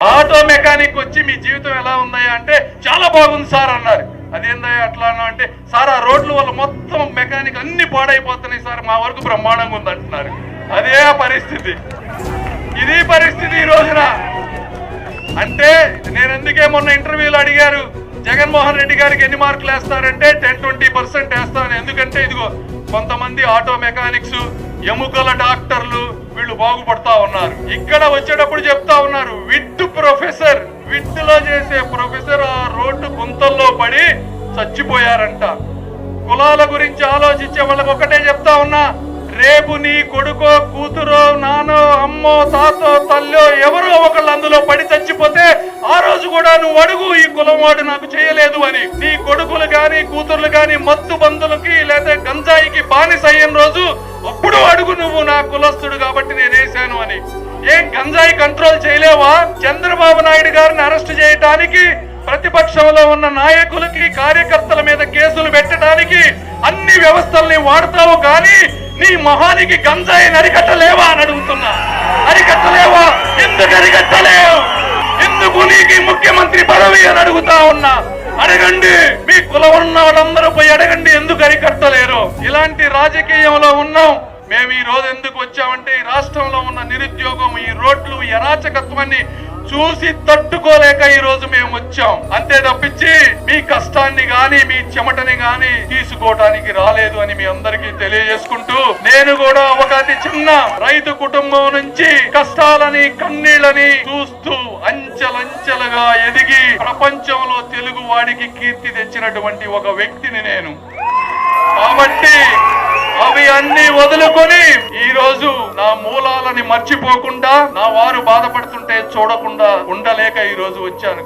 Auto mechanic వచ్చి మీ జీవితం ఎలా ఉందయ్యా అంటే చాలా బాగుంది సార్ అన్నారు. అదేందయ్యా అట్లా అంటే సార్ ఆ రోడ్ల వల్ల మొత్తం మెకానిక్ అన్ని పాడైపోతున్నాయి సార్, మా వరకు బ్రహ్మాండంగా ఉంది అంటున్నారు. అదే పరిస్థితి, ఇది పరిస్థితి ఈ రోజున. అంటే నేను ఎందుకే మొన్న ఇంటర్వ్యూలో అడిగారు జగన్మోహన్ రెడ్డి గారికి ఎన్ని మార్కులు వేస్తారంటే 10-20% వేస్తాను. ఎందుకంటే ఇదిగో కొంతమంది ఆటో మెకానిక్స్, ఎముకల డాక్టర్లు వీళ్ళు బాగుపడతా ఉన్నారు. ఇక్కడ వచ్చేటప్పుడు చెప్తా ఉన్నారు విట్ ప్రొఫెసర్, విట్లో చేసే ప్రొఫెసర్ ఆ రోడ్డు గుంతల్లో పడి చచ్చిపోయారంట. కులాల గురించి ఆలోచించే వాళ్ళకి ఒకటే చెప్తా ఉన్నా, రేపు నీ కొడుకో కూతురో నానో అమ్మో తాతో తల్లో ఎవరో ఒకళ్ళు అందులో పడి చచ్చిపోతే ఆ రోజు కూడా నువ్వు అడుగు ఈ కులం వాడు నాకు చేయలేదు అని. నీ కొడుకులు గాని కూతుర్లు గాని మత్తు బంధులకి లేదా గంజాయికి బానిస అయిన రోజు అప్పుడు అడుగు నువ్వు నా కులస్తుడు కాబట్టి నేను వేశాను అని. ఏం గంజాయి కంట్రోల్ చేయలేవా? చంద్రబాబు నాయుడు గారిని అరెస్ట్ చేయడానికి ప్రతిపక్షంలో ఉన్న నాయకులకి కార్యకర్తల మీద కేసులు పెట్టడానికి అన్ని వ్యవస్థల్ని వాడతావు, కానీ నీ మొహానికి గంజాయిని అరికట్టలేవా అని అడుగుతున్నా. అరికట్టలేవా? ఎందుకు అరికట్టలేవు? ఎందుకు నీకు ముఖ్యమంత్రి పదవి అని అడుగుతా ఉన్నా. అడగండి, మీ కులం ఉన్న వాళ్ళందరూ పోయి అడగండి ఎందుకు అరికట్టలేరు. ఇలాంటి రాజకీయంలో ఉన్నాం మేము. ఈ రోజు ఎందుకు వచ్చామంటే ఈ రాష్ట్రంలో ఉన్న నిరుద్యోగం, ఈ రోడ్లు, ఈ అరాచకత్వాన్ని చూసి తట్టుకోలేక ఈ రోజు మేము వచ్చాం. అంతే తప్పించి మీ కష్టాన్ని గాని మీ చెమటని గాని తీసుకోవటానికి రాలేదు అని మీ అందరికీ తెలియజేసుకుంటూ, నేను కూడా ఒక అతి చిన్న రైతు కుటుంబం నుంచి కష్టాలని కన్నీళ్ళని చూస్తూ అంచెలంచెలుగా ఎదిగి ప్రపంచంలో తెలుగు వాడికి కీర్తి తెచ్చినటువంటి ఒక వ్యక్తిని నేను. కాబట్టి అవి అన్ని వదులుకొని ఈ రోజు నా మూలాలని మర్చిపోకుండా, నా వారు బాధపడుతుంటే చూడకుండా ఉండలేక ఈ రోజు వచ్చాను.